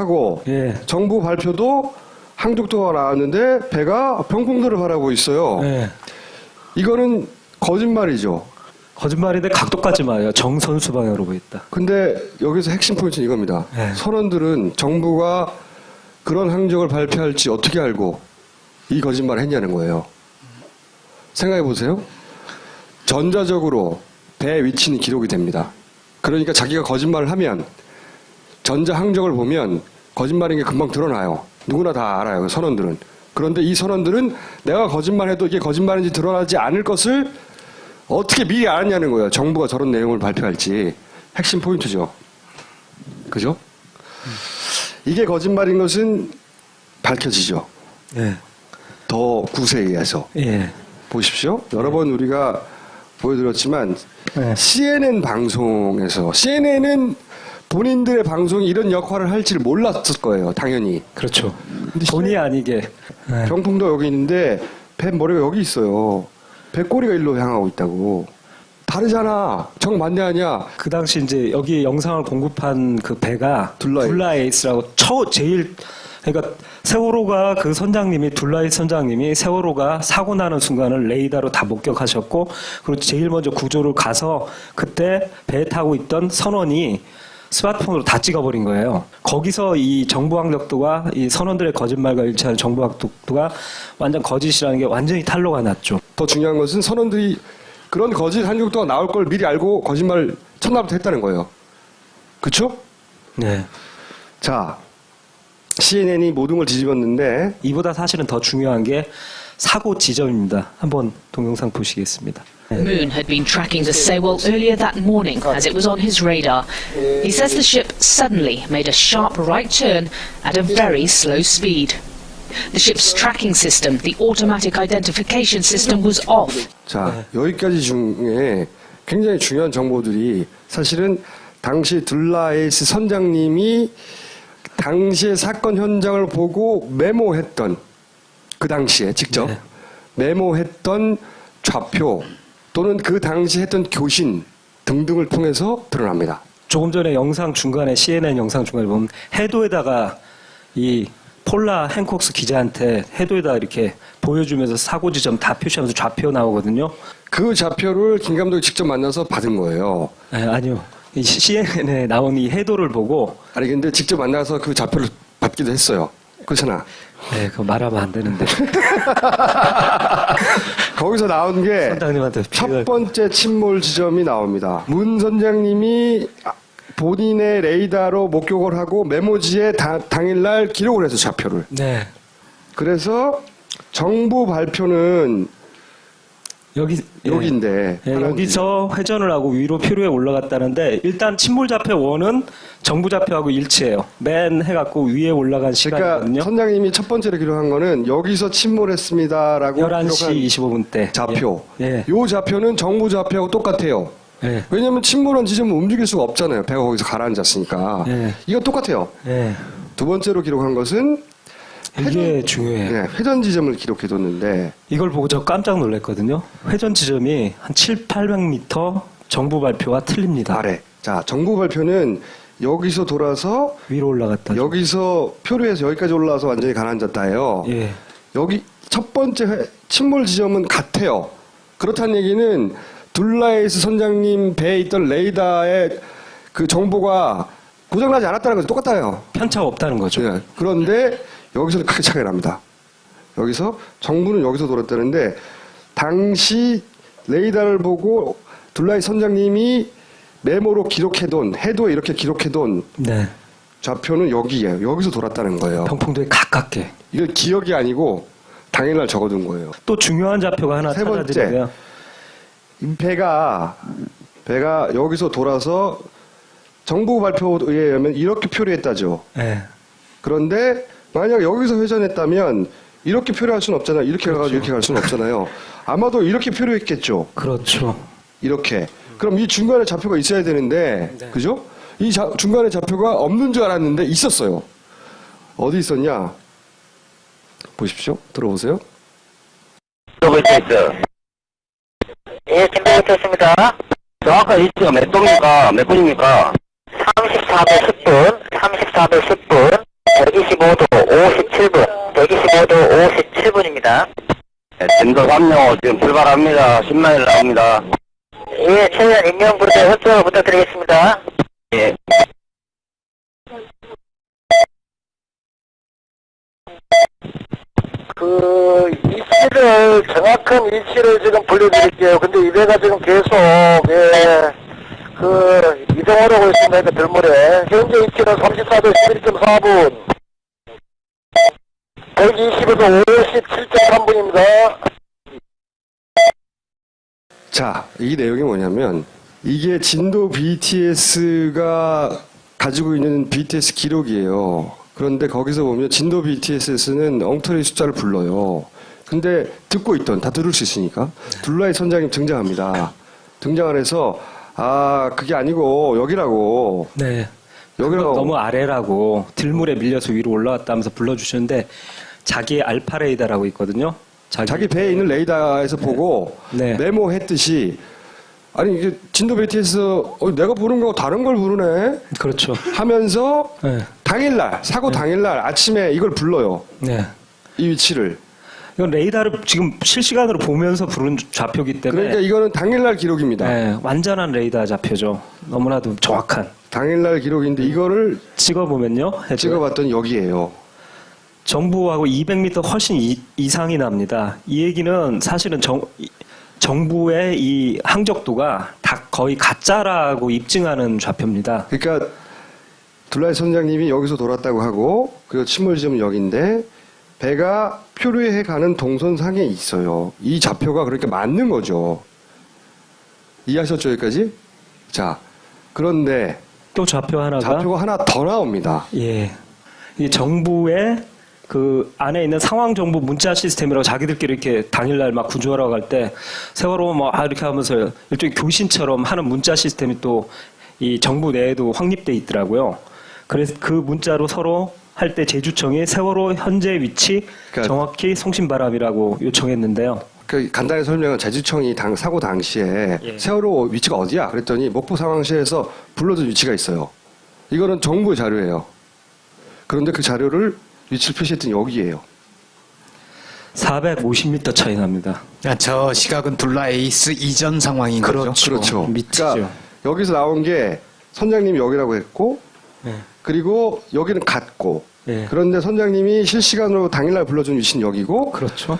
하고 예. 정부 발표도 항tuk도가 나왔는데 배가 병풍도를 바라고 있어요. 예. 이거는 거짓말이죠. 거짓말인데 각도까지 맞아요. 정선수 방향으로 보였다. 근데 여기서 핵심 포인트는 이겁니다. 네. 선원들은 정부가 그런 항적을 발표할지 어떻게 알고 이 거짓말을 했냐는 거예요. 생각해 보세요. 전자적으로 배 위치는 기록이 됩니다. 그러니까 자기가 거짓말을 하면 전자 항적을 보면 거짓말인 게 금방 드러나요. 누구나 다 알아요. 선원들은. 그런데 이 선원들은 내가 거짓말해도 이게 거짓말인지 드러나지 않을 것을 어떻게 미리 알았냐는 거예요. 정부가 저런 내용을 발표할지. 핵심 포인트죠. 그죠? 이게 거짓말인 것은 밝혀지죠. 예. 더 구세에 의해서. 예. 보십시오. 여러 번 우리가 보여드렸지만 네. CNN 방송에서 CNN은 본인들의 방송이 이런 역할을 할지를 몰랐을 거예요. 당연히. 그렇죠. 본의 아니게. 예. 병풍도 여기 있는데 배 머리가 여기 있어요. 배 꼬리가 일로 향하고 있다고. 다르잖아. 정반대 아니야. 그 당시 이제 여기 영상을 공급한 그 배가 둘라에이스. 둘라에이스라고 제일 그러니까 세월호가 그 선장님이 둘라에이스 선장님이 세월호가 사고 나는 순간을 레이더로 다 목격하셨고 그리고 제일 먼저 구조를 가서 그때 배에 타고 있던 선원이 스마트폰으로 다 찍어버린 거예요. 거기서 이 정부 항적도가 이 선원들의 거짓말과 일치하는 정부 항적도가 완전 거짓이라는 게 완전히 탄로가 났죠. 더 중요한 것은 선원들이 그런 거짓 항적도가 나올 걸 미리 알고 거짓말 첫날부터 했다는 거예요. 그쵸? 네. 자, CNN이 모든 걸 뒤집었는데 이보다 사실은 더 중요한 게 사고 지점입니다. 한번 동영상 보시겠습니다. Moon had been tracking the Sewol earlier that morning as it was on his radar. He says the ship suddenly made a sharp right turn at a very slow speed. The ship's tracking system, the automatic identification system, was off. 자, 여기까지 중에 굉장히 중요한 정보들이 사실은 당시 둘라에이스 선장님이 당시의 사건 현장을 보고 메모했던 그 당시에 직접 네. 메모했던 좌표 또는 그 당시 했던 교신 등등을 통해서 드러납니다. 조금 전에 영상 중간에 CNN 영상 중간에 보면 해도에다가 이 폴라 행콕스 기자한테 해도에다 이렇게 보여주면서 사고 지점 다 표시하면서 좌표 나오거든요. 그 좌표를 김 감독이 직접 만나서 받은 거예요. 네, 아니요. 이 CNN에 나온 이 해도를 보고 아니 근데 직접 만나서 그 좌표를 받기도 했어요. 그렇잖아. 네, 그거 말하면 안 되는데. 거기서 나온 게 선장님한테 첫 번째 침몰 지점이 나옵니다. 문 선장님이 본인의 레이더로 목격을 하고 메모지에 당일날 기록을 해서 좌표를. 네. 그래서 정부 발표는 여기인데 예, 여기서 회전을 하고 위로 표류에 올라갔다는데 일단 침몰 좌표 1은 정부 좌표하고 일치해요. 맨 해갖고 위에 올라간 시간이거든요. 그러니까 선장님이 첫 번째로 기록한 거는 여기서 침몰했습니다라고 11시 25분 때. 좌표. 예. 요 좌표는 정부 좌표하고 똑같아요. 예. 왜냐하면 침몰한 지점은 움직일 수가 없잖아요. 배가 거기서 가라앉았으니까. 예. 이거 똑같아요. 예. 두 번째로 기록한 것은 이게 중요해요. 네, 회전 지점을 기록해뒀는데 이걸 보고 저 깜짝 놀랐거든요. 회전 지점이 한 700~800m 정부 발표와 틀립니다. 아래. 자, 정부 발표는 여기서 돌아서 위로 올라갔다. 여기서 표류해서 여기까지 올라와서 완전히 가라앉았다예요. 예. 여기 첫 번째 침몰 지점은 같아요. 그렇다는 얘기는 둘라에이스 선장님 배에 있던 레이더의 그 정보가 고장나지 않았다는 것이 똑같아요. 편차가 없다는 거죠. 네. 그런데 여기서는 크게 차이가 납니다. 여기서 정부는 여기서 돌았다는데 당시 레이더를 보고 둘라에이스 선장님이 메모로 기록해둔 해도에 이렇게 기록해둔 네. 좌표는 여기예요. 여기서 돌았다는 거예요. 평풍도에 가깝게. 이건 기억이 아니고 당일날 적어둔 거예요. 또 중요한 좌표가 하나 세 번째. 찾아드리고요. 배가 여기서 돌아서 정부 발표에 의하면 이렇게 표류했다죠. 네. 그런데 만약 여기서 회전했다면 이렇게 표류할 수는 없잖아요. 이렇게 그렇죠. 가가지고 이렇게 갈 수는 없잖아요. 아마도 이렇게 표류했겠죠. 그렇죠. 이렇게. 그럼 이 중간에 좌표가 있어야 되는데, 네. 그죠? 이 중간에 좌표가 없는 줄 알았는데 있었어요. 어디 있었냐? 보십시오. 들어보세요. 예, 준비됐습니다. 정확한 위치가 몇 동입니까? 몇 분입니까? 34배 10분, 34배 10분. 125도 57분, 125도 57분입니다. 진도 3호 지금 출발합니다. 10마일 나옵니다. 예, 최대한 인명부대 협조 부탁드리겠습니다. 예. 위치를, 정확한 위치를 지금 불러드릴게요. 근데 이 배가 지금 계속, 이동을 하고 있습니다. 그 들물에. 현재 위치는 34도 11.4분. 125도 57.3분입니다. 자, 이 내용이 뭐냐면 이게 진도 BTS가 가지고 있는 BTS 기록이에요. 그런데 거기서 보면 진도 BTS는 엉터리 숫자를 불러요. 근데 듣고 있던 다 들을 수 있으니까 둘라이 선장님 등장합니다. 등장을 해서 그게 아니고 여기라고. 네. 여기라고. 너무 아래라고 들물에 밀려서 위로 올라왔다면서 불러주시는데 자기 알파 레이더라고 있거든요. 자기 배에 있는 레이더에서 보고 네. 메모했듯이 아니 이게 진도 BTS 내가 부른 거하고 다른 걸 부르네 그렇죠. 하면서 네. 당일날 사고 당일날 아침에 이걸 불러요. 네. 이 위치를. 이건 레이더를 지금 실시간으로 보면서 부른 좌표기 때문에 그러니까 이거는 당일날 기록입니다. 네, 완전한 레이더 좌표죠. 너무나도 정확한. 당일날 기록인데 이거를 찍어보면요. 찍어봤더니 여기에요. 정부하고 200m 훨씬 이상이 납니다. 이 얘기는 사실은 정부의 이 항적도가 다 거의 가짜라고 입증하는 좌표입니다. 그러니까 둘라이 선장님이 여기서 돌았다고 하고 그리고 침몰 지점은 여기인데 배가 표류해 가는 동선상에 있어요. 이 좌표가 그렇게 맞는 거죠. 이해하셨죠 여기까지? 자, 그런데 또 좌표가 하나 더 나옵니다. 예, 이 정부의 그 안에 있는 상황 정보 문자 시스템이라고 자기들끼리 이렇게 당일날 막 구조하러 갈 때 세월호 뭐 이렇게 하면서 일종의 교신처럼 하는 문자 시스템이 또 이 정부 내에도 확립돼 있더라고요. 그래서 그 문자로 서로 할 때 제주청이 세월호 현재 위치 그러니까 정확히 송신바람이라고 요청했는데요. 그 간단히 설명은 제주청이 사고 당시에 예. 세월호 위치가 어디야? 그랬더니 목포 상황시에서 불러준 위치가 있어요. 이거는 정부의 자료예요. 그런데 그 자료를 위치를 표시했더니 여기에요. 450m 차이 납니다. 저 시각은 둘라에이스 이전 상황인 거죠. 그렇죠. 미치죠. 그러니까 여기서 나온 게 선장님이 여기라고 했고 네. 그리고 여기는 같고 네. 그런데 선장님이 실시간으로 당일날 불러준 위치는 여기고 그렇죠.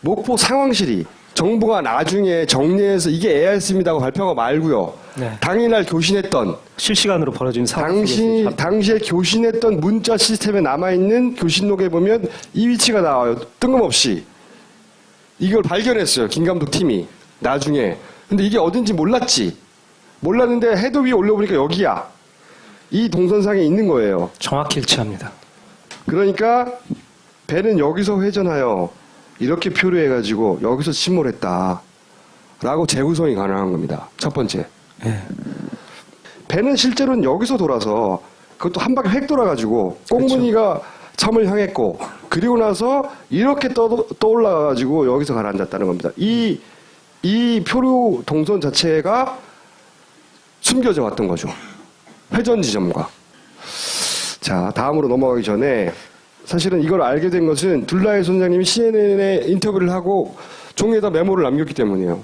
목포 상황실이 정부가 나중에 정리해서 이게 ARC입니다고 발표하고 말고요. 네. 당일날 교신했던 실시간으로 벌어진 상황 속에서 당시에 교신했던 문자 시스템에 남아있는 교신록에 보면 이 위치가 나와요. 뜬금없이. 이걸 발견했어요. 김감독 팀이. 나중에. 근데 이게 어딘지 몰랐지. 몰랐는데 해도 위에 올려보니까 여기야. 이 동선상에 있는 거예요. 정확히 일치합니다. 그러니까 배는 여기서 회전하여 이렇게 표류해가지고 여기서 침몰했다. 라고 재구성이 가능한 겁니다. 첫 번째. 네. 배는 실제로는 여기서 돌아서 그것도 한 바퀴 획 돌아가지고 꽁무니가 섬을 향했고 그리고 나서 이렇게 떠올라가지고 여기서 가라앉았다는 겁니다. 이 표류 동선 자체가 숨겨져 왔던 거죠. 회전 지점과. 자, 다음으로 넘어가기 전에 사실은 이걸 알게 된 것은 둘라이 선장님이 CNN에 인터뷰를 하고 종이에다 메모를 남겼기 때문이에요.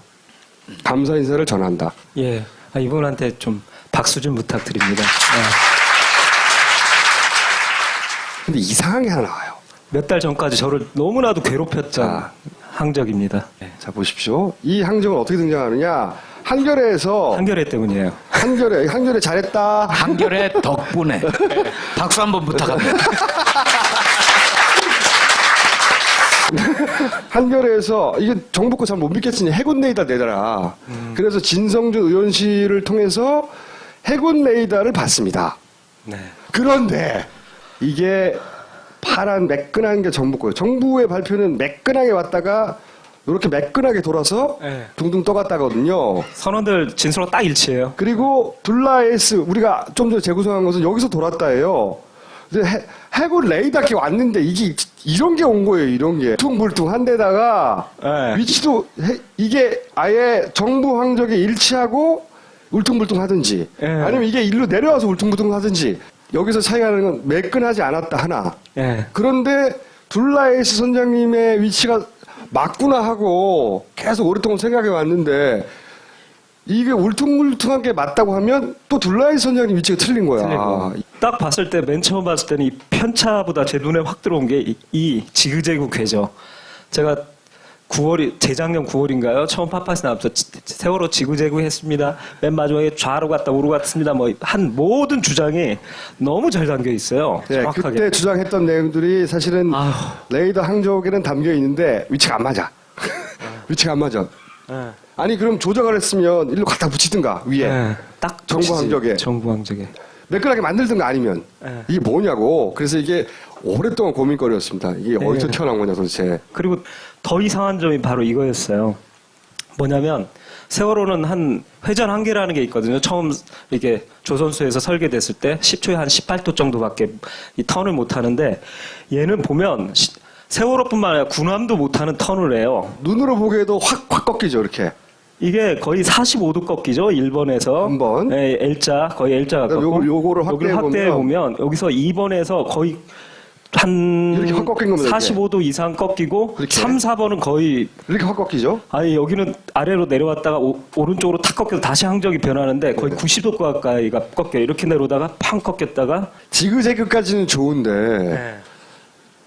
감사 인사를 전한다. 예, 이분한테 좀 박수 좀 부탁드립니다. 근데 이상한 게 하나 나와요. 몇 달 전까지 저를 너무나도 괴롭혔던 자. 항적입니다. 자, 보십시오. 이 항적은 어떻게 등장하느냐. 한겨레에서 한겨레 때문이에요. 한겨레 잘했다. 한결의 덕분에 박수 한번 부탁합니다. 한겨레에서 이게 정부 거 잘 못 믿겠으니 해군 레이더 내더라. 그래서 진성준 의원실을 통해서 해군 레이더를 받습니다. 네. 그런데 이게 파란 매끈한 게 정부 거예요. 정부의 발표는 매끈하게 왔다가 이렇게 매끈하게 돌아서 네. 둥둥 떠갔다거든요. 선원들 진술로 딱 일치해요. 그리고 둘라에스 우리가 좀 전에 재구성한 것은 여기서 돌았다예요. 근데 해군 레이더가 왔는데 이게 이런 게 온 거예요. 이런 게 울퉁불퉁한 데다가 네. 위치도 이게 아예 정부 항적에 일치하고 울퉁불퉁하든지 네. 아니면 이게 일로 내려와서 울퉁불퉁하든지 여기서 차이가 나는 건 매끈하지 않았다 하나. 예. 그런데 둘라이스 선장님의 위치가 맞구나 하고 계속 오랫동안 생각해 왔는데 이게 울퉁불퉁한 게 맞다고 하면 또 둘라이스 선장님 위치가 틀린 거야. 틀리고. 딱 봤을 때 맨 처음 봤을 때는 이 편차보다 제 눈에 확 들어온 게 이 지그재그 궤죠. 제가 9월이 재작년 9월인가요? 처음 팟팟이 나와서 세월호 지그재그 했습니다. 맨 마지막에 좌로 갔다 우로 갔습니다. 뭐 한 모든 주장이 너무 잘 담겨 있어요. 네, 정확하게. 그때 주장했던 내용들이 사실은 아휴. 레이더 항적에는 담겨 있는데 위치가 안 맞아. 위치가 안 맞아. 예. 아니 그럼 조정을 했으면 일로 갖다 붙이든가 위에 예. 딱 정부 붙이지. 항적에. 정부 항적에. 매끈하게 만들든가 아니면 예. 이게 뭐냐고. 그래서 이게 오랫동안 고민거리였습니다. 이게 네. 어디서 튀어나온 거냐 도대체. 그리고 더 이상한 점이 바로 이거였어요. 뭐냐면 세월호는 한 회전 한계라는 게 있거든요. 처음 이게 조선소에서 설계됐을 때 10초에 한 18도 정도밖에 이 턴을 못 하는데 얘는 보면 세월호뿐만 아니라 군함도 못 하는 턴을 해요. 눈으로 보기에도 확 꺾이죠 이렇게. 이게 거의 45도 꺾이죠. 1번에서 한 번. 네, L자 거의 L자가 꺾고 요거를 확대해 보면 여기서 2번에서 거의 한 이렇게 확 꺾인 겁니다, 45도 이상 꺾이고 그렇게. 3, 4번은 거의 이렇게 확 꺾이죠. 아니 여기는 아래로 내려왔다가 오른쪽으로 탁 꺾여서 다시 항적이 변하는데 거의 90도 가까이가 꺾여요. 이렇게 내려오다가 팡 꺾였다가 지그재그까지는 좋은데 네.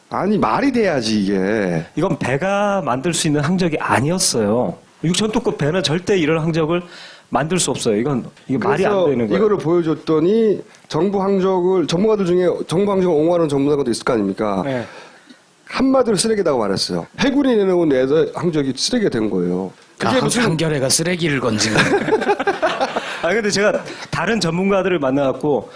아니 말이 돼야지 이게. 이건 배가 만들 수 있는 항적이 아니었어요. 6,000톤급 배는 절대 이런 항적을 만들 수 없어요. 이게 말이 안 그래서 되는 거예요. 이거를 보여줬더니 정부 항적을 전문가들 중에 정부 항적을 옹호하는 전문가도 있을 거 아닙니까? 네. 한마디로 쓰레기다고 말했어요. 해군이 내놓은 레이더 항적이 쓰레기가 된 거예요. 그게 무슨 한겨레가 쓰레기를 건진 거예요. 아 근데 제가 다른 전문가들을 만나갖고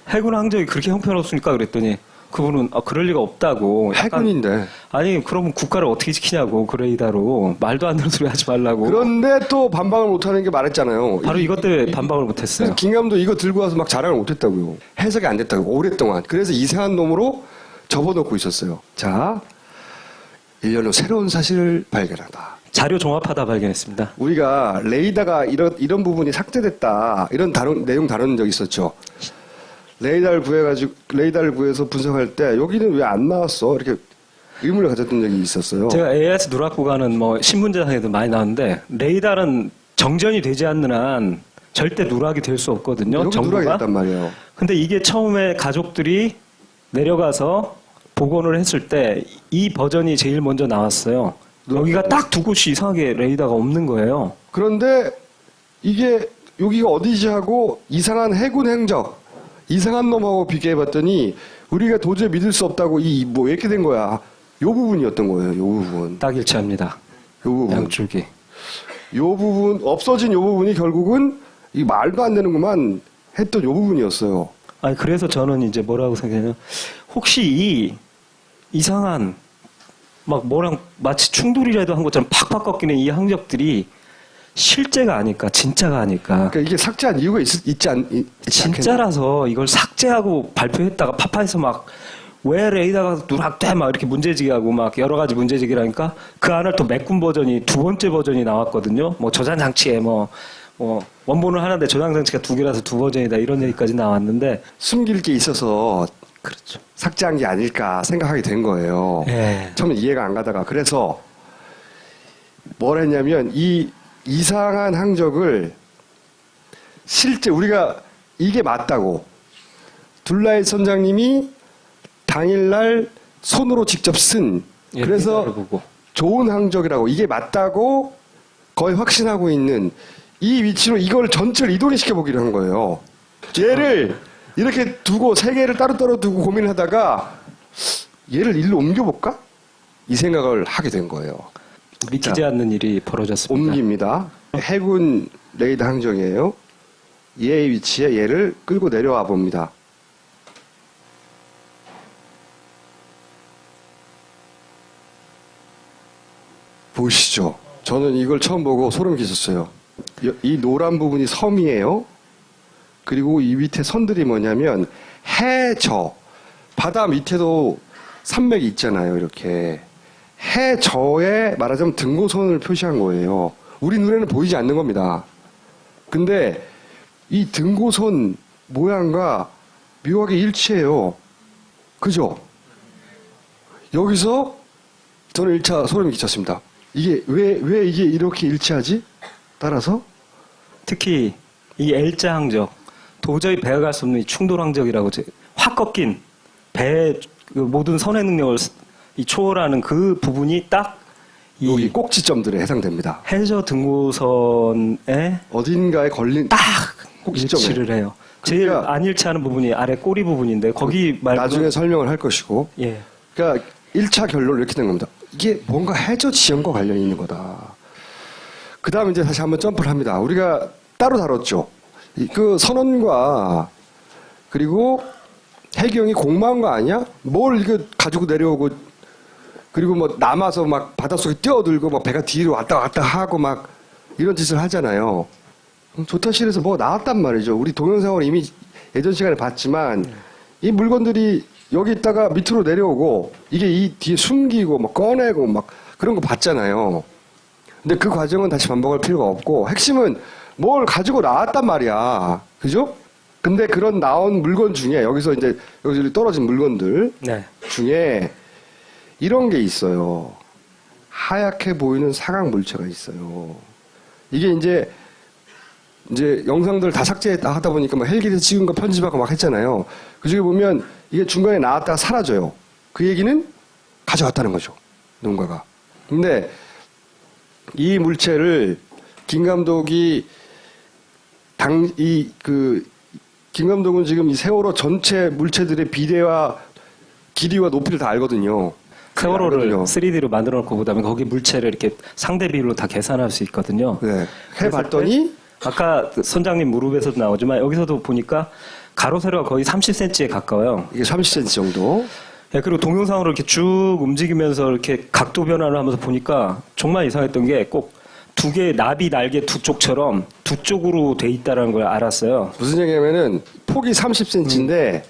해군 항적이 그렇게 형편없습니까? 그랬더니 그분은 그럴 리가 없다고. 약간 해군인데. 아니 그러면 국가를 어떻게 지키냐고 그 레이더로 말도 안 되는 소리 하지 말라고. 그런데 또 반박을 못하는 게 말했잖아요. 바로 이것 때문에 반박을 못했어요. 그래서 김감도 이거 들고 와서 막 자랑을 못했다고요. 해석이 안 됐다고 오랫동안. 그래서 이상한 놈으로 접어놓고 있었어요. 자, 1년 후 새로운 사실을 발견하다. 자료 종합하다 발견했습니다. 우리가 레이더가 이런 부분이 삭제됐다. 이런 내용 다룬 적 있었죠. 레이더를 구해서 분석할 때 여기는 왜 안 나왔어? 이렇게 의문을 가졌던 적이 있었어요. 제가 AIS 누락 구간은 뭐 신문제상에도 많이 나왔는데 레이더는 정전이 되지 않는 한 절대 누락이 될 수 없거든요. 여기 누락이 됐단 말이에요. 근데 이게 처음에 가족들이 내려가서 복원을 했을 때 이 버전이 제일 먼저 나왔어요. 여기가 딱 두 곳이 이상하게 레이더가 없는 거예요. 그런데 이게 여기가 어디지 하고 이상한 해군 행적, 이상한 놈하고 비교해봤더니 우리가 도저히 믿을 수 없다고 뭐 이렇게 된 거야. 요 부분이었던 거예요. 요 부분. 딱 일치합니다. 요 부분. 양쪽이. 요 부분 없어진 요 부분이 결국은 이 말도 안 되는구만 했던 요 부분이었어요. 아니 그래서 저는 이제 뭐라고 생각하냐면 혹시 이 이상한 막 뭐랑 마치 충돌이라도 한 것처럼 팍팍 꺾이는 이 항적들이 실제가 아닐까, 진짜가 아닐까. 그러니까 이게 삭제한 이유가 있지 않겠나? 진짜라서 이걸 삭제하고 발표했다가 파파에서 막 왜 레이더가 누락돼 막 이렇게 문제제기하고 막 여러 가지 문제제기라니까 그 안을 또 메꾼 버전이 두 번째 버전이 나왔거든요. 뭐 저장 장치에 뭐 원본은 하나인데 저장 장치가 두 개라서 두 버전이다 이런 얘기까지 나왔는데 숨길 게 있어서 그렇죠. 삭제한 게 아닐까 생각하게 된 거예요. 예. 처음에 이해가 안 가다가 그래서 뭘 했냐면 이 이상한 항적을 실제 우리가 이게 맞다고 둘라이 선장님이 당일날 손으로 직접 쓴 예, 그래서 레이더를 보고. 좋은 항적이라고 이게 맞다고 거의 확신하고 있는 이 위치로 이걸 전체를 이동을 시켜보기로 한 거예요. 얘를 이렇게 두고 세 개를 따로따로 두고 고민을 하다가 얘를 일로 옮겨볼까? 이 생각을 하게 된 거예요. 믿기지 자, 않는 일이 벌어졌습니다. 옮깁니다. 해군 레이더 항적이에요. 얘의 위치에 얘를 끌고 내려와 봅니다. 보시죠. 저는 이걸 처음 보고 소름 끼쳤어요. 이 노란 부분이 섬이에요. 그리고 이 밑에 선들이 뭐냐면 해저 바다 밑에도 산맥이 있잖아요. 이렇게 해저에 말하자면 등고선을 표시한 거예요. 우리 눈에는 보이지 않는 겁니다. 근데 이 등고선 모양과 묘하게 일치해요. 그죠? 여기서 저는 1차 소름이 끼쳤습니다. 이게 왜 이게 이렇게 일치하지? 따라서 특히 이 L자 항적 도저히 배워갈 수 없는 이 충돌 항적이라고 확 꺾인 배의 그 모든 선의 능력을 이 초월하는 그 부분이 딱 여기 이 꼭지점들에 해당됩니다. 해저 등고선에 어딘가에 걸린 딱 꼭지점에. 일치를 해요. 제일 그러니까 안 일치하는 부분이 아래 꼬리 부분인데 거기 말고 나중에 설명을 할 것이고 예. 그러니까 1차 결론은 이렇게 된 겁니다. 이게 뭔가 해저 지형과 관련이 있는 거다. 그 다음에 이제 다시 한번 점프를 합니다. 우리가 따로 다뤘죠. 그 선원과 그리고 해경이 공모한 거 아니야? 뭘 이거 가지고 내려오고 그리고 뭐 남아서 막 바닷속에 뛰어들고 막 배가 뒤로 왔다 갔다 하고 막 이런 짓을 하잖아요. 조타실에서 뭐 나왔단 말이죠. 우리 동영상을 이미 예전 시간에 봤지만 이 물건들이 여기 있다가 밑으로 내려오고 이게 이 뒤에 숨기고 막 꺼내고 막 그런 거 봤잖아요. 근데 그 과정은 다시 반복할 필요가 없고 핵심은 뭘 가지고 나왔단 말이야. 그죠? 근데 그런 나온 물건 중에 여기서 떨어진 물건들 네. 중에 이런 게 있어요. 하얗게 보이는 사각 물체가 있어요. 이게 이제 영상들 다 삭제했다 하다 보니까 막 헬기에서 찍은 거 편집하고 막 했잖아요. 그 중에 보면 이게 중간에 나왔다가 사라져요. 그 얘기는 가져갔다는 거죠. 누군가가. 근데 이 물체를 김 감독이 김 감독은 지금 이 세월호 전체 물체들의 비례와 길이와 높이를 다 알거든요. 세월호를 알거든요. 3D로 만들어 놓고 보다면 거기 물체를 이렇게 상대 비율로 다 계산할 수 있거든요. 네. 해봤더니 아까 그 선장님 무릎에서도 나오지만 여기서도 보니까 가로 세로가 거의 30cm에 가까워요. 이게 30cm 정도. 네, 그리고 동영상으로 이렇게 쭉 움직이면서 이렇게 각도 변화를 하면서 보니까 정말 이상했던 게 꼭 두 개의 나비 날개 두 쪽처럼 두 쪽으로 돼 있다는 걸 알았어요. 무슨 얘기냐면은 폭이 30cm인데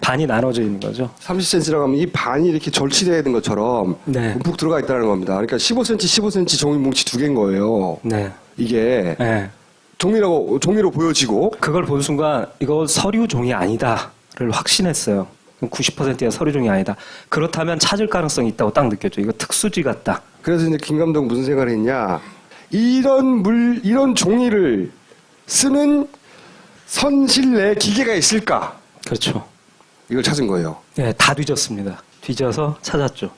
반이 나눠져 있는 거죠. 30cm라고 하면 이 반이 이렇게 절치되어 있는 것처럼 네. 움푹 들어가 있다는 겁니다. 그러니까 15cm, 15cm 종이 뭉치 두 개인 거예요. 네. 이게 네. 종이로 보여지고 그걸 본 순간 이거 서류 종이 아니다를 확신했어요. 90%가 서류 종이 아니다. 그렇다면 찾을 가능성이 있다고 딱 느꼈죠. 이거 특수지 같다. 그래서 이제 김 감독 무슨 생각을 했냐? 이런 종이를 쓰는 선실 내 기계가 있을까? 그렇죠. 이걸 찾은 거예요. 네, 다 뒤졌습니다. 뒤져서 찾았죠.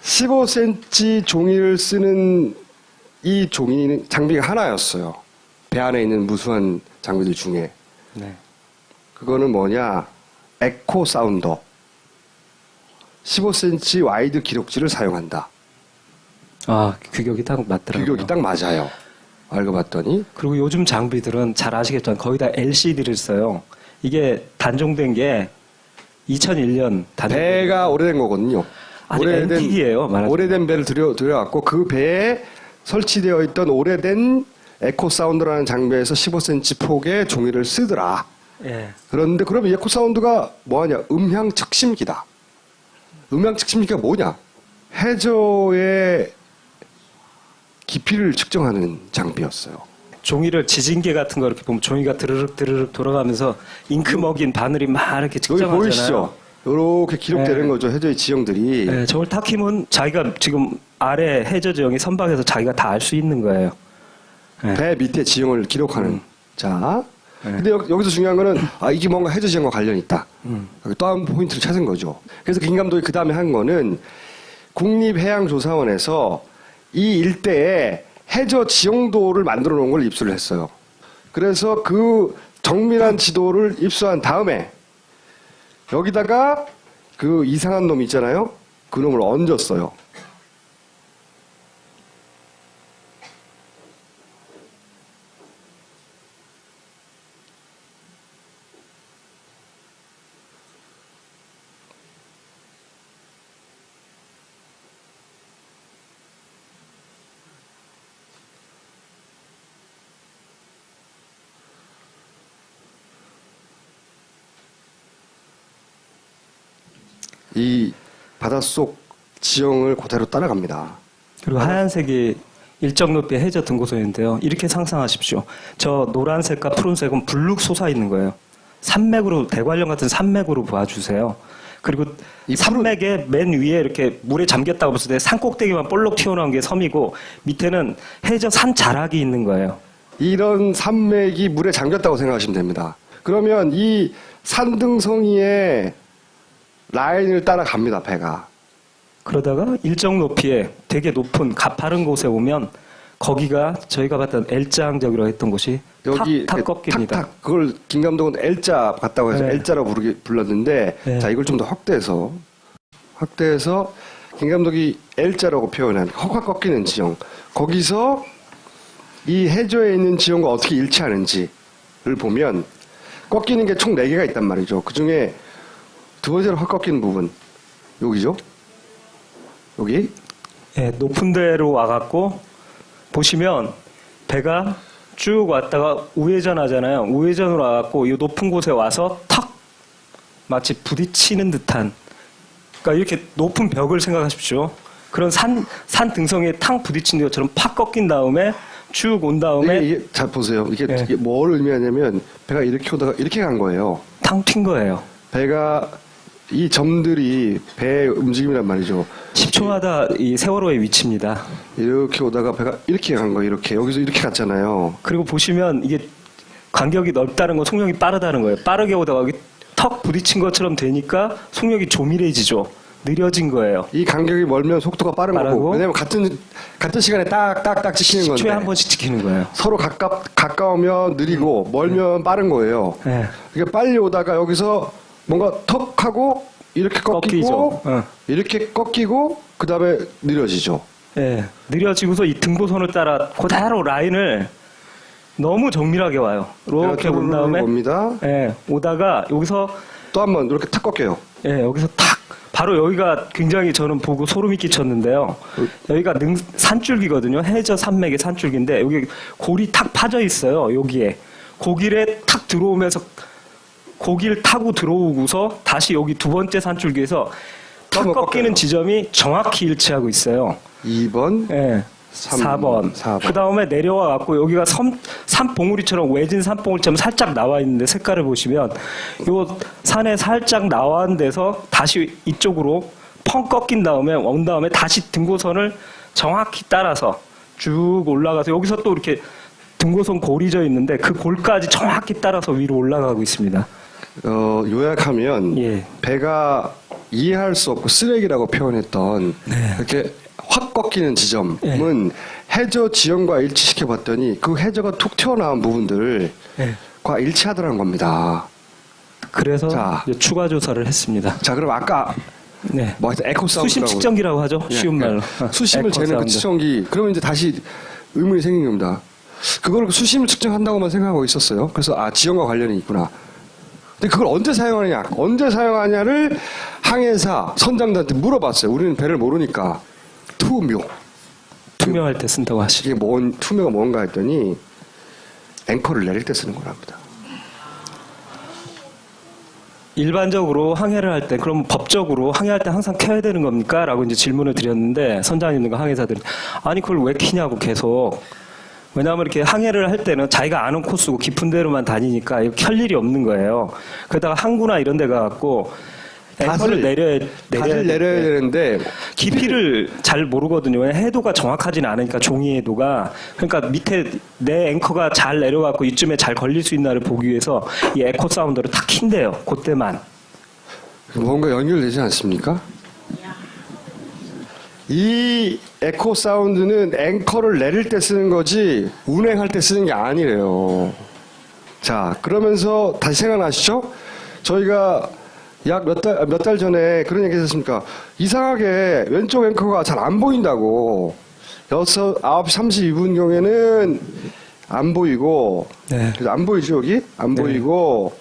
15cm 종이를 쓰는 이 장비가 하나였어요. 배 안에 있는 무수한 장비들 중에. 네. 그거는 뭐냐? 에코 사운더. 15cm 와이드 기록지를 사용한다. 아, 규격이 딱 맞더라고요. 규격이 딱 맞아요. 알고 봤더니 그리고 요즘 장비들은 잘 아시겠지만 거의 다 LCD를 써요. 이게 단종된 게 2001년 배가 오래된 거거든요. 아직 앤틱이에요, 말하자면. 오래된 배를 들여갖고 그 배에 설치되어 있던 오래된 에코 사운드라는 장비에서 15cm 폭의 종이를 쓰더라. 예. 그런데 그러면 에코 사운드가 뭐하냐? 음향 측심기다. 음향 측심기가 뭐냐? 해저의 깊이를 측정하는 장비였어요. 종이를 지진계 같은 거 이렇게 보면 종이가 드르륵 드르륵 돌아가면서 잉크 먹인 바늘이 막 이렇게 여기 측정하잖아요. 보이시죠? 이렇게 기록되는 네. 거죠. 해저의 지형들이. 네, 저걸 타키면 자기가 지금 아래 해저 지형이 선박에서 자기가 다 알 수 있는 거예요. 네. 배 밑에 지형을 기록하는. 자. 네. 근데 여기서 중요한 거는 이게 뭔가 해저 지형과 관련이 있다. 또 한 포인트를 찾은 거죠. 그래서 김 감독이 그 다음에 한 거는 국립해양조사원에서 이 일대에 해저 지형도를 만들어 놓은 걸 입수를 했어요. 그래서 그 정밀한 지도를 입수한 다음에 여기다가 그 이상한 놈 있잖아요. 그 놈을 얹었어요. 이 바닷속 지형을 그대로 따라갑니다. 그리고 하얀색이 일정 높이의 해저 등고선인데요. 이렇게 상상하십시오. 저 노란색과 푸른색은 불룩 솟아 있는 거예요. 산맥으로 대관령 같은 산맥으로 봐주세요. 그리고 이 산맥의 맨 위에 이렇게 물에 잠겼다고 봤을 때 산 꼭대기만 볼록 튀어나온 게 섬이고 밑에는 해저 산 자락이 있는 거예요. 이런 산맥이 물에 잠겼다고 생각하시면 됩니다. 그러면 이 산등성이의 라인을 따라갑니다, 배가. 그러다가 일정 높이에 되게 높은 가파른 곳에 오면 거기가 저희가 봤던 L자항적이라고 했던 곳이 여기 탁 꺾입니다. 탁탁 그걸 김 감독은 L자 같다고 해서 네. L자라고 불렀는데 네. 자 이걸 좀 더 확대해서 김 감독이 L자라고 표현한 확 꺾이는 지형 거기서 이 해저에 있는 지형과 어떻게 일치하는지를 보면 꺾이는 게 총 4개가 있단 말이죠. 그중에 두 번째로 확 꺾이는 부분 여기죠. 여기 예, 높은 데로 와갖고 보시면 배가 쭉 왔다가 우회전 하잖아요. 우회전으로 와갖고 이 높은 곳에 와서 탁 마치 부딪히는 듯한 그러니까 이렇게 높은 벽을 생각하십시오. 그런 산 등성이에 탕 부딪힌 것처럼 팍 꺾인 다음에 쭉 온 다음에 이게 잘 보세요. 이게 네. 뭘 의미하냐면 배가 이렇게 오다가 이렇게 간 거예요. 탕 튄 거예요. 배가 이 점들이 배의 움직임이란 말이죠. 10초마다 이 세월호의 위치입니다. 이렇게 오다가 배가 이렇게 간 거예요. 이렇게 여기서 이렇게 갔잖아요. 그리고 보시면 이게 간격이 넓다는 건 속력이 빠르다는 거예요. 빠르게 오다가 여기 턱 부딪힌 것처럼 되니까 속력이 조밀해지죠. 느려진 거예요. 이 간격이 멀면 속도가 빠른 거고. 빠르고. 왜냐면 같은 시간에 딱딱딱 찍히는 건데. 10초에 한 번씩 지키는 거예요. 서로 가까우면 느리고 멀면 빠른 거예요. 네. 이게 빨리 오다가 여기서 뭔가 턱 하고 이렇게 꺾이고 꺾이죠. 이렇게 꺾이고 그다음에 느려지죠. 예, 느려지고서 이 등보선을 따라 그대로 라인을 너무 정밀하게 와요. 이렇게 온 다음에 옵니다. 예, 오다가 여기서 또 한 번 이렇게 탁 꺾여요. 예, 여기서 탁 바로 여기가 굉장히 저는 보고 소름이 끼쳤는데요. 여기가 산줄기거든요. 해저 산맥의 산줄기인데 여기 골이 탁 파져 있어요. 여기에 고길에 탁 들어오면서 고기를 타고 들어오고서 다시 여기 두 번째 산줄기에서 탁 한번 꺾이는 꺾여요. 지점이 정확히 일치하고 있어요. 2번, 예. 4번. 4번. 그 다음에 내려와 갖고 여기가 산봉우리처럼 외진 산봉우리처럼 살짝 나와 있는데 색깔을 보시면 요 산에 살짝 나와 있는 데서 다시 이쪽으로 펑 꺾인 다음에 온 다음에 다시 등고선을 정확히 따라서 쭉 올라가서 여기서 또 이렇게 등고선 골이 져 있는데 그 골까지 정확히 따라서 위로 올라가고 있습니다. 요약하면 예. 배가 이해할 수 없고 쓰레기라고 표현했던 네. 이렇게 확 꺾이는 지점은 해저 지형과 일치시켜 봤더니 그 해저가 툭 튀어나온 부분들과 예. 일치하더라는 겁니다. 그래서 자. 이제 추가 조사를 했습니다. 자, 그럼 아까 네. 뭐 하여튼 에코 사운드라고 수심 측정기라고 하죠. 쉬운 말로. 수심을 에코 재는 그 사운드. 측정기. 그러면 이제 다시 의문이 생긴 겁니다. 그걸 수심을 측정한다고만 생각하고 있었어요. 그래서 지형과 관련이 있구나. 근데 그걸 언제 사용하냐를 항해사 선장들한테 물어봤어요. 우리는 배를 모르니까. 투명할 때 쓴다고 하시죠. 이게 투명가 뭔가 했더니 앵커를 내릴 때 쓰는 거랍니다. 일반적으로 항해를 할 때, 그럼 법적으로 항해할 때 항상 켜야 되는 겁니까? 라고 이제 질문을 드렸는데, 선장님과 항해사들이, 아니, 그걸 왜 켜냐고 계속. 왜냐하면 이렇게 항해를 할 때는 자기가 아는 코스고 깊은 데로만 다니니까 이거 켤 일이 없는 거예요. 그러다가 항구나 이런 데 가갖고, 앵커를 내려야 되는데 깊이를 잘 모르거든요. 왜냐면 해도가 정확하지는 않으니까 종이 해도가. 그러니까 밑에 내 앵커가 잘 내려갖고 이쯤에 잘 걸릴 수 있나를 보기 위해서 이 에코 사운드를 탁 킨대요. 그때만. 뭔가 연결되지 않습니까? 이 에코 사운드는 앵커를 내릴 때 쓰는 거지 운행할 때 쓰는 게 아니래요. 자, 그러면서 다시 생각나시죠? 저희가 약 몇 달 전에 그런 얘기 했었습니까? 이상하게 왼쪽 앵커가 잘 안 보인다고. 9시 32분경에는 안 보이고. 네. 그래서 안 보이죠, 여기? 안 네. 보이고.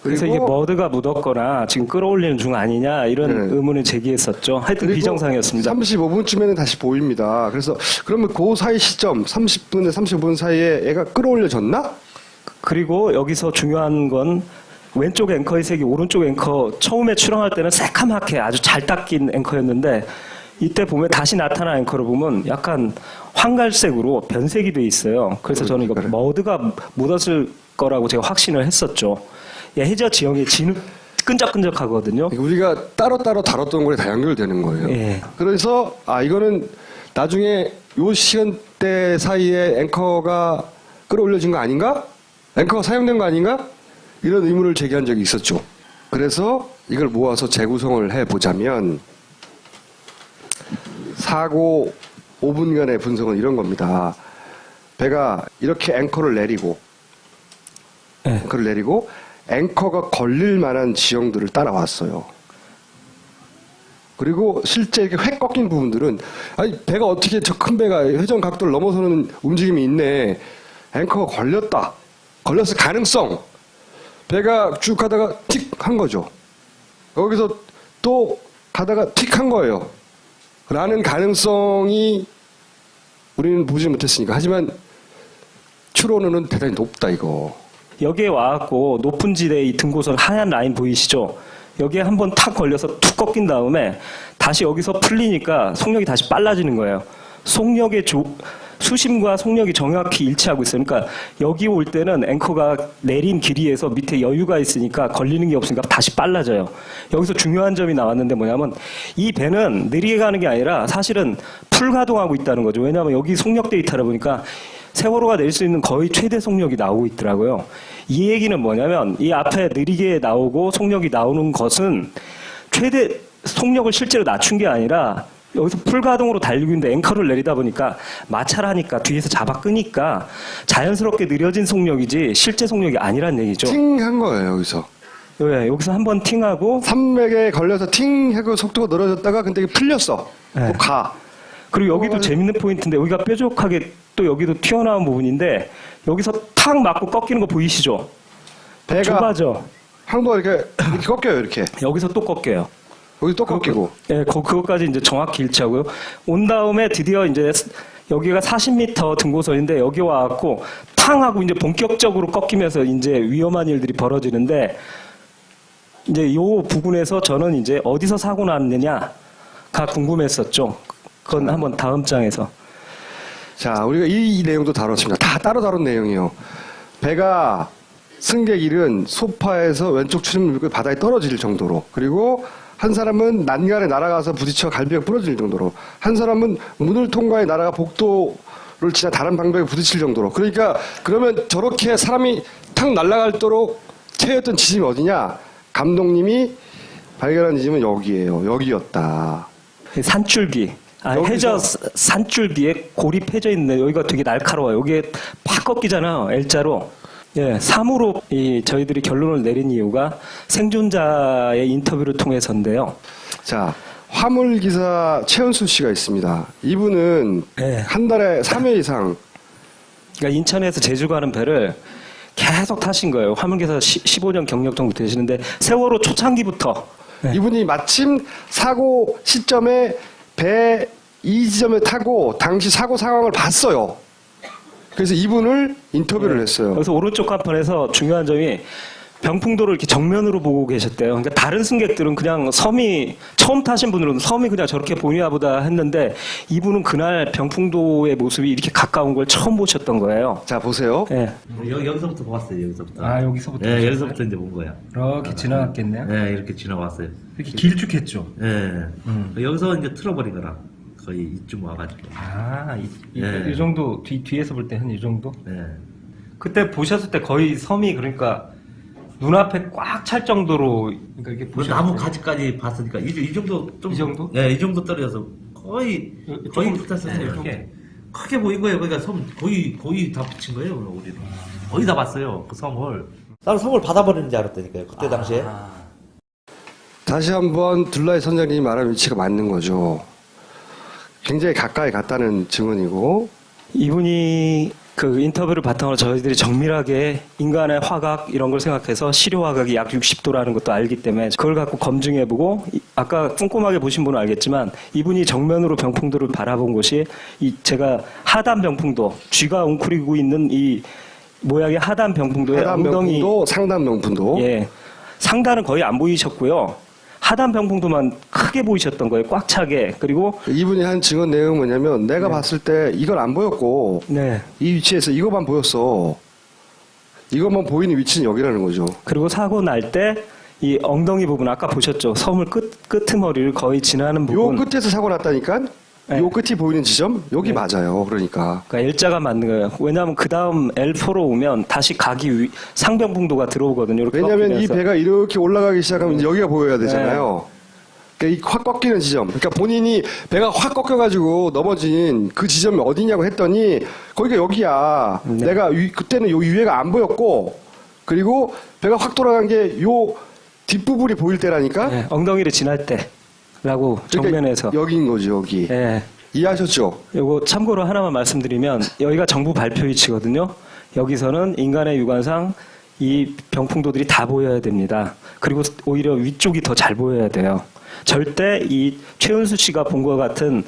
그래서 이게 머드가 묻었거나 지금 끌어올리는 중 아니냐 이런 네. 의문을 제기했었죠. 하여튼 그리고 비정상이었습니다. 35분쯤에는 다시 보입니다. 그래서 그러면 그 사이 시점 30분에 35분 사이에 얘가 끌어올려졌나? 그리고 여기서 중요한 건 왼쪽 앵커의 색이 오른쪽 앵커 처음에 출항할 때는 새카맣게 아주 잘 닦인 앵커였는데 이때 보면 다시 나타난 앵커를 보면 약간 황갈색으로 변색이 돼 있어요. 그래서 저는 이거 머드가 묻었을 거라고 제가 확신을 했었죠. 해저 지형이 진흙 끈적끈적하거든요. 우리가 따로따로 다뤘던 거에 다 연결되는 거예요. 예. 그래서 이거는 나중에 요 시간대 사이에 앵커가 끌어올려진 거 아닌가? 앵커가 사용된 거 아닌가? 이런 의문을 제기한 적이 있었죠. 그래서 이걸 모아서 재구성을 해보자면 사고 5분간의 분석은 이런 겁니다. 배가 이렇게 앵커를 내리고 예. 앵커가 걸릴 만한 지형들을 따라왔어요. 그리고 실제 이렇게 획 꺾인 부분들은 배가 어떻게 저 큰 배가 회전 각도를 넘어서는 움직임이 있네. 앵커가 걸렸을 가능성. 배가 쭉 가다가 틱 한 거죠. 거기서 또 가다가 틱 한 거예요. 라는 가능성이 우리는 보지 못했으니까. 하지만 추론은 대단히 높다 이거. 여기에 와갖고 높은 지대의 이 등고선 하얀 라인 보이시죠? 여기에 한번 탁 걸려서 툭 꺾인 다음에 다시 여기서 풀리니까 속력이 다시 빨라지는 거예요. 속력의 수심과 속력이 정확히 일치하고 있어요. 그러니까 여기 올 때는 앵커가 내린 길이에서 밑에 여유가 있으니까 걸리는 게 없으니까 다시 빨라져요. 여기서 중요한 점이 나왔는데 뭐냐면 이 배는 느리게 가는 게 아니라 사실은 풀가동하고 있다는 거죠. 왜냐하면 여기 속력 데이터를 보니까 세월호가 낼 수 있는 거의 최대 속력이 나오고 있더라고요. 이 얘기는 뭐냐면 이 앞에 느리게 나오고 속력이 나오는 것은 최대 속력을 실제로 낮춘 게 아니라 여기서 풀가동으로 달리고 있는데 앵커를 내리다 보니까 마찰하니까 뒤에서 잡아 끄니까 자연스럽게 느려진 속력이지 실제 속력이 아니란 얘기죠. 팅한 거예요 여기서. 왜 여기서 한번 팅하고 산맥에 걸려서 팅하고 속도가 늘어졌다가 근데 이게 풀렸어. 네. 또 가. 그리고 여기도 재밌는 포인트인데 여기가 뾰족하게 또 여기도 튀어나온 부분인데 여기서 탁 맞고 꺾이는 거 보이시죠? 배가 좁아져. 한번 이렇게 꺾여요 이렇게. 여기서 또 꺾여요. 여기 또 꺾이고. 예, 그것까지 이제 정확히 일치하고요. 온 다음에 드디어 이제 여기가 40m 등고선인데 여기 와갖고 탕하고 이제 본격적으로 꺾이면서 이제 위험한 일들이 벌어지는데 이제 요 부분에서 저는 이제 어디서 사고 났느냐가 궁금했었죠. 그건 한번 다음 장에서. 자, 우리가 이 내용도 다뤘습니다. 다 따로 다룬 내용이에요. 배가 승객 일은 소파에서 왼쪽 추림을 밀고 바다에 떨어질 정도로, 그리고 한 사람은 난간에 날아가서 부딪혀 갈비가 부러질 정도로, 한 사람은 문을 통과해 날아가 복도를 지나 다른 방벽에 부딪힐 정도로. 그러니까 그러면 저렇게 사람이 탁 날아갈도록 채였던 지점이 어디냐? 감독님이 발견한 지점은 여기예요. 여기였다. 산줄기. 해저 산줄기에 고립해져 있는 여기가 되게 날카로워요. 여기에 팍 꺾이잖아요. L자로. 예, 3으로 저희들이 결론을 내린 이유가 생존자의 인터뷰를 통해서인데요. 자, 화물기사 최은수 씨가 있습니다. 이분은 네. 한 달에 3회 이상 그러니까 인천에서 제주 가는 배를 계속 타신 거예요. 화물기사 15년 경력 정도 되시는데 세월호 초창기부터. 네. 이분이 마침 사고 시점에 배 이 지점에 타고 당시 사고 상황을 봤어요. 그래서 이분을 인터뷰를 했어요. 그래서 오른쪽 간판에서 중요한 점이 병풍도를 이렇게 정면으로 보고 계셨대요. 그러니까 다른 승객들은 그냥 섬이 처음 타신 분들은 섬이 그냥 저렇게 보이나 보다 했는데 이분은 그날 병풍도의 모습이 이렇게 가까운 걸 처음 보셨던 거예요. 자, 보세요. 네. 여기서부터 보았어요. 여기서부터. 아, 여기서부터. 네, 여기서부터 이제 본 거야. 이렇게 지나갔겠네요. 네, 이렇게 지나왔어요. 이렇게 길쭉했죠. 네. 여기서 이제 틀어버린 거라. 거의 이쯤 와가지고. 아, 네. 이 정도 뒤에서 볼 때 한 이 정도? 네. 그때 보셨을 때 거의 섬이 그러니까 눈앞에 꽉 찰 정도로 그러니까 이렇게 그 나무 가지까지 봤으니까 이 정도 좀. 이 정도? 네, 이 정도 떨어져서 거의 조금 붙었어요. 이렇게. 크게 보인 거예요. 그러니까 섬 거의 다 붙인 거예요. 우리는 거의 다 봤어요. 그 섬을. 나는 섬을 받아버리는 줄 알았다니까요. 그때 당시에. 다시 한번 둘라이 선장님이 말한 위치가 맞는 거죠. 굉장히 가까이 갔다는 증언이고, 이분이 그 인터뷰를 바탕으로 저희들이 정밀하게 인간의 화각 이런 걸 생각해서 시료 화각이 약 60도라는 것도 알기 때문에 그걸 갖고 검증해보고 아까 꼼꼼하게 보신 분은 알겠지만 이분이 정면으로 병풍도를 바라본 곳이 제가 하단 병풍도 쥐가 웅크리고 있는 이 모양의 하단 병풍도의 하단 엉덩이 명풍도, 상단 명풍도. 예, 상단은 거의 안 보이셨고요. 하단 병풍도만 크게 보이셨던 거예요. 꽉 차게. 그리고 이분이 한 증언 내용은 뭐냐면 내가 봤을 때 이건 안 보였고 네. 이 위치에서 이거만 보였어. 이것만 보이는 위치는 여기라는 거죠. 그리고 사고 날 때 이 엉덩이 부분 아까 보셨죠? 섬을 끄트머리를 거의 지나는 요 부분. 끝에서 사고 났다니까. 네. 요 끝이 보이는 지점 여기 맞아요. 그러니까. 그러니까 L자가 맞는 거예요. 왜냐하면 그 다음 L4로 오면 다시 상변풍도가 들어오거든요. 이렇게 왜냐하면 이 꺾이면서. 배가 이렇게 올라가기 시작하면 여기가 보여야 되잖아요. 그러니까 이 확 꺾이는 지점. 그러니까 본인이 배가 확 꺾여가지고 넘어진 그 지점이 어디냐고 했더니 거기가 여기야. 네. 내가 그때는 요 위에가 안 보였고 그리고 배가 확 돌아간 게 요 뒷부분이 보일 때라니까. 네, 엉덩이를 지날 때라고 그러니까 정면에서. 여기인 거죠 여기. 예. 이해하셨죠? 요거 참고로 하나만 말씀드리면 여기가 정부 발표 위치거든요. 여기서는 인간의 육안상 이 병풍도들이 다 보여야 됩니다. 그리고 오히려 위쪽이 더 잘 보여야 돼요. 절대 이 최은수 씨가 본 것 같은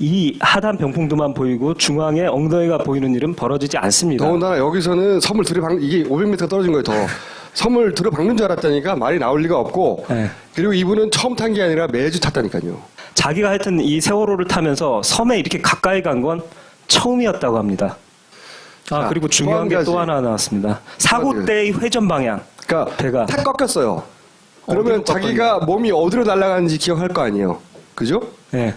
이 하단 병풍도만 보이고 중앙에 엉덩이가 보이는 일은 벌어지지 않습니다. 더군다나 여기서는 섬을 들이박 이게 500m 떨어진 거예요. 더 섬을 들어박는 줄 알았다니까 말이 나올 리가 없고 네. 그리고 이분은 처음 탄 게 아니라 매주 탔다니까요. 자기가 하여튼 이 세월호를 타면서 섬에 이렇게 가까이 간 건 처음이었다고 합니다. 자, 그리고 중요한 게 또 또 한 가지. 하나 나왔습니다. 사고 가지. 때의 회전 방향. 그러니까 배가. 탁 꺾였어요. 그러면 어디로 자기가 몸이 어디로 날아가는지 기억할 거 아니에요. 그죠? 네.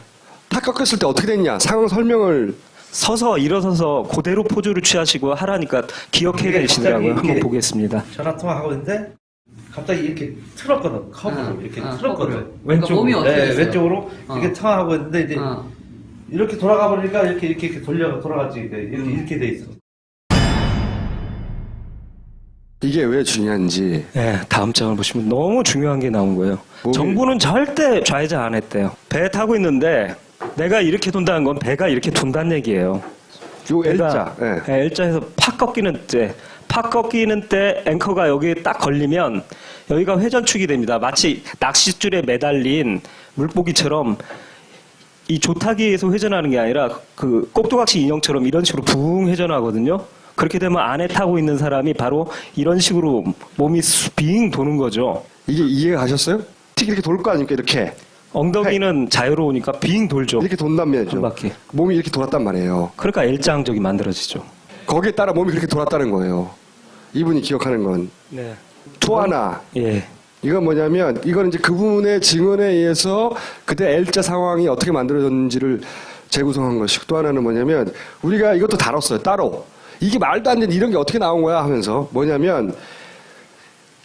탁 꺾였을 때 어떻게 됐냐 상황 설명을 서서 일어서서 그대로 포즈를 취하시고 하라니까 기억해 내시더라고요. 갑자기 한번 이렇게 보겠습니다. 전화 통화하고 있는데 갑자기 이렇게 틀었거든. 컵으로 이렇게 틀었거든. 컵으로. 그러니까 몸이 어떻게 네, 됐어요? 왼쪽으로 이렇게 통화하고 있는데 이제 이렇게 돌아가 버리니까 이렇게 돌아가지 이렇게 돼 있어. 이게 왜 중요한지 네, 다음 장을 보시면 너무 중요한 게 나온 거예요. 정부는 절대 좌회전 안 했대요. 배 타고 있는데 내가 이렇게 돈다는 건 배가 이렇게 돈다는 얘기예요. 요 배가, L자 예. 네, L자에서 팍 꺾이는 때 앵커가 여기에 딱 걸리면 여기가 회전축이 됩니다. 마치 낚싯줄에 매달린 물고기처럼 이 조타기에서 회전하는 게 아니라 그 꼭두각시 인형처럼 이런 식으로 붕 회전하거든요. 그렇게 되면 안에 타고 있는 사람이 바로 이런 식으로 몸이 빙 도는 거죠. 이게 이해가 가셨어요? 틱 이렇게 돌 거 아닙니까 이렇게 엉덩이는 자유로우니까 빙 돌죠. 이렇게 돈단 말이죠. 한 바퀴. 몸이 이렇게 돌았단 말이에요. 그러니까 L자 항적이 만들어지죠. 거기에 따라 몸이 그렇게 돌았다는 거예요. 이분이 기억하는 건. 네. 또 하나. 예. 이건 뭐냐면 이건 이제 그분의 증언에 의해서 그때 L자 상황이 어떻게 만들어졌는지를 재구성한 것이고 또 하나는 뭐냐면 우리가 이것도 다뤘어요. 따로. 이게 말도 안 되는 이런 게 어떻게 나온 거야 하면서 뭐냐면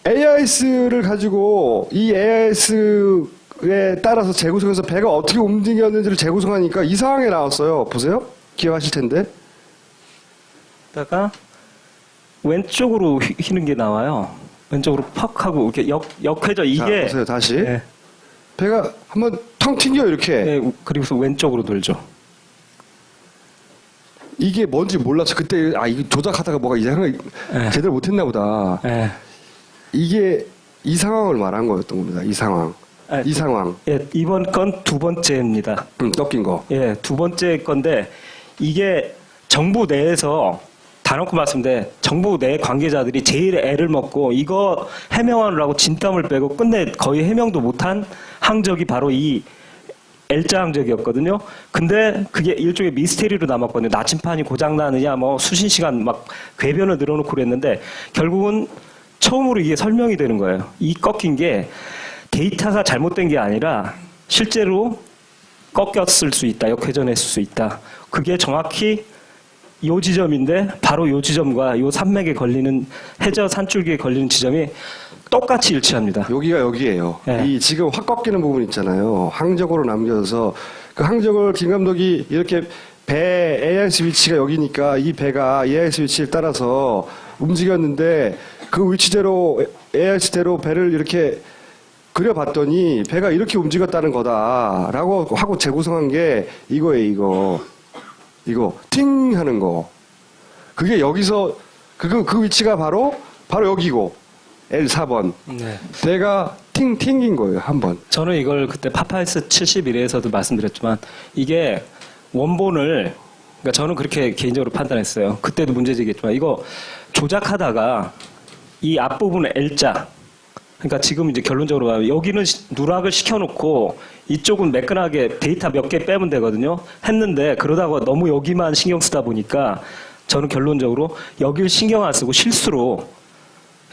AIS를 가지고 이 AIS에 따라서 재구성해서 배가 어떻게 움직였는지를 재구성하니까 이 상황에 나왔어요. 보세요. 기억하실 텐데. 다가 왼쪽으로 휘는 게 나와요. 왼쪽으로 퍽 하고 이렇게 역회전 자, 이게 보세요. 다시. 네. 배가 한번 텅 튕겨요. 이렇게. 네, 그리고서 왼쪽으로 돌죠. 이게 뭔지 몰라서 그때 이거 조작하다가 뭐가 이상하게 네. 제대로 못했나 보다. 예. 이게 이 상황을 말한 거였던 겁니다. 이 상황. 아, 이 상황. 예, 이번 건 두 번째입니다. 꺾인 거. 예, 두 번째 건데 이게 정부 내에서 다놓고 말씀인데 정부 내 관계자들이 제일 애를 먹고 이거 해명하느라고 진땀을 빼고 끝내 거의 해명도 못한 항적이 바로 이 L자 항적이었거든요. 근데 그게 일종의 미스테리로 남았거든요. 나침판이 고장나느냐 뭐 수신 시간 막 궤변을 늘어놓고 그랬는데 결국은 처음으로 이게 설명이 되는 거예요. 이 꺾인 게 데이터가 잘못된 게 아니라 실제로 꺾였을 수 있다. 역회전했을 수 있다. 그게 정확히 요 지점인데 바로 요 지점과 요 산맥에 걸리는 해저 산줄기에 걸리는 지점이 똑같이 일치합니다. 여기가 여기예요. 네. 이 지금 확 꺾이는 부분 있잖아요. 항적으로 남겨서 그 항적을 김 감독이 이렇게 배 AIS 위치가 여기니까 이 배가 AIS 위치에 따라서 움직였는데 그 위치대로 AIS대로 배를 이렇게 그려봤더니 배가 이렇게 움직였다는 거다라고 하고 재구성한 게 이거예요. 이거 팅 하는 거. 그게 여기서 그 위치가 바로 여기고 L4번. 네. 배가 튕긴 거예요, 한 번. 저는 이걸 그때 파파이스 71회에서도 말씀드렸지만 이게 원본을 그러니까 저는 그렇게 개인적으로 판단했어요. 그때도 문제제기했지만 이거 조작하다가 이 앞부분 L자 그러니까 지금 이제 결론적으로 가면 여기는 누락을 시켜놓고 이쪽은 매끈하게 데이터 몇 개 빼면 되거든요. 했는데 그러다가 너무 여기만 신경 쓰다 보니까 저는 결론적으로 여기를 신경 안 쓰고 실수로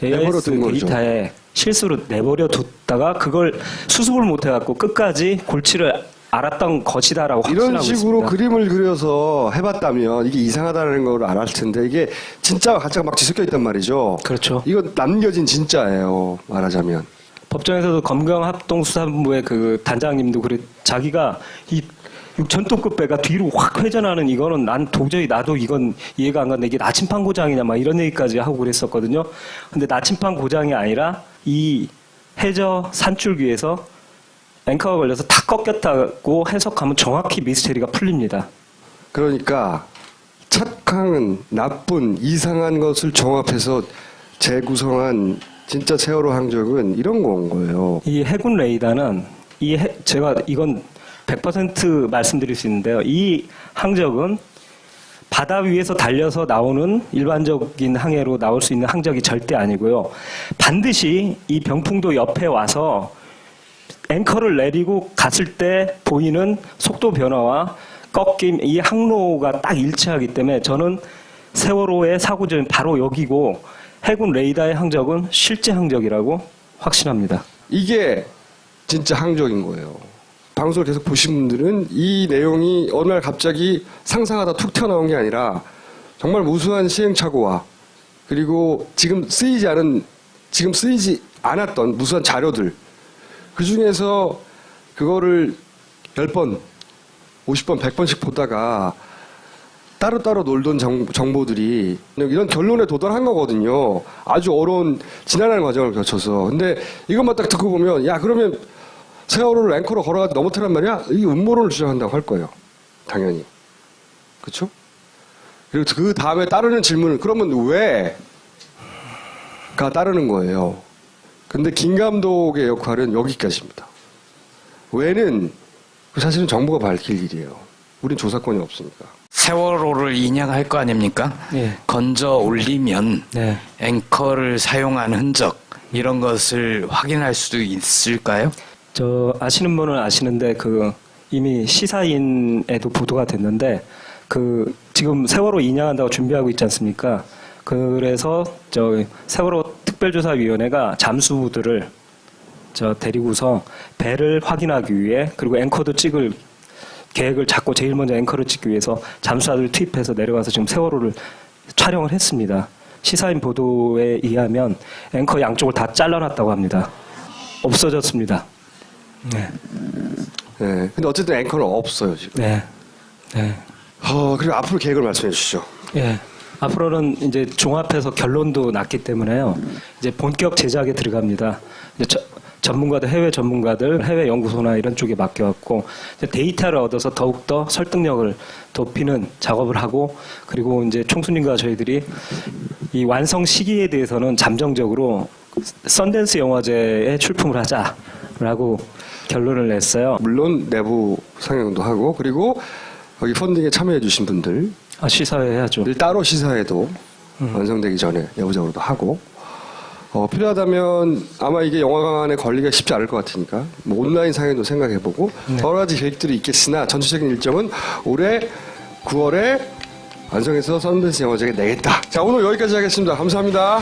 내버려 AIS 둔 거죠. 데이터에 실수로 내버려 뒀다가 그걸 수습을 못 해갖고 끝까지 골치를 알았던 것이다라고 이런 확신하고 식으로 있습니다. 그림을 그려서 해봤다면 이게 이상하다는 걸 알았을 텐데 이게 진짜 가짜가 막 뒤섞여 있단 말이죠. 그렇죠. 이거 남겨진 진짜예요. 말하자면. 법정에서도 검경합동수사본부의 그 단장님도 그래 자기가 이 6,000톤급 배가 뒤로 확 회전하는 이거는 난 도저히 나도 이건 이해가 안 가는데 이게 나침판 고장이냐 막 이런 얘기까지 하고 그랬었거든요. 근데 나침판 고장이 아니라 이 해저 산줄기에서 앵커가 걸려서 다 꺾였다고 해석하면 정확히 미스테리가 풀립니다. 그러니까 착한, 나쁜, 이상한 것을 종합해서 재구성한 진짜 세월호 항적은 이런 건 거예요. 이 해군 레이더는 제가 이건 100% 말씀드릴 수 있는데요. 이 항적은 바다 위에서 달려서 나오는 일반적인 항해로 나올 수 있는 항적이 절대 아니고요. 반드시 이 병풍도 옆에 와서 앵커를 내리고 갔을 때 보이는 속도 변화와 꺾임, 이 항로가 딱 일치하기 때문에 저는 세월호의 사고점이 바로 여기고 해군 레이더의 항적은 실제 항적이라고 확신합니다. 이게 진짜 항적인 거예요. 방송을 계속 보신 분들은 이 내용이 어느 날 갑자기 상상하다 툭 튀어나온 게 아니라 정말 무수한 시행착오와 그리고 지금 쓰이지 않았던 무수한 자료들 그 중에서 그거를 10번, 50번, 100번씩 보다가 따로따로 놀던 정보들이 이런 결론에 도달한 거거든요. 아주 어려운 지난한 과정을 거쳐서. 근데 이것만 딱 듣고 보면 야 그러면 세월호를 앵커로 걸어가지고 넘어뜨란 말이야? 이게 음모론을 주장한다고 할 거예요. 당연히. 그렇죠? 그리고 그 다음에 따르는 질문은 그러면 왜가 따르는 거예요. 근데 김 감독의 역할은 여기까지입니다. 왜는 사실은 정부가 밝힐 일이에요. 우린 조사권이 없으니까. 세월호를 인양할 거 아닙니까? 예. 건져 올리면 네. 앵커를 사용한 흔적 이런 것을 확인할 수도 있을까요? 저 아시는 분은 아시는데 그 이미 시사인에도 보도가 됐는데 그 지금 세월호 인양한다고 준비하고 있지 않습니까? 그래서 저 세월호 특별조사위원회가 잠수부들을 데리고서 배를 확인하기 위해 그리고 앵커도 찍을 계획을 잡고 제일 먼저 앵커를 찍기 위해서 잠수사들을 투입해서 내려가서 지금 세월호를 촬영을 했습니다. 시사인 보도에 의하면 앵커 양쪽을 다 잘라놨다고 합니다. 없어졌습니다. 네. 네. 근데 어쨌든 앵커는 없어요, 지금. 네. 네. 그리고 앞으로 계획을 말씀해 주시죠. 예. 앞으로는 이제 종합해서 결론도 났기 때문에요. 이제 본격 제작에 들어갑니다. 이제 해외 전문가들, 해외 연구소나 이런 쪽에 맡겨왔고 데이터를 얻어서 더욱더 설득력을 높이는 작업을 하고 그리고 이제 총수님과 저희들이 이 완성 시기에 대해서는 잠정적으로 썬댄스 영화제에 출품을 하자라고 결론을 냈어요. 물론 내부 상영도 하고 그리고 거기 펀딩에 참여해 주신 분들 시사회 해야죠. 따로 시사회도 완성되기 전에 내부적으로도 하고 필요하다면 아마 이게 영화관에 걸리기가 쉽지 않을 것 같으니까 뭐 온라인 상영도 생각해보고 여러 가지 계획들이 있겠으나 전체적인 일정은 올해 9월에 완성해서 썬댄스 영화제에 내겠다. 자 오늘 여기까지 하겠습니다. 감사합니다.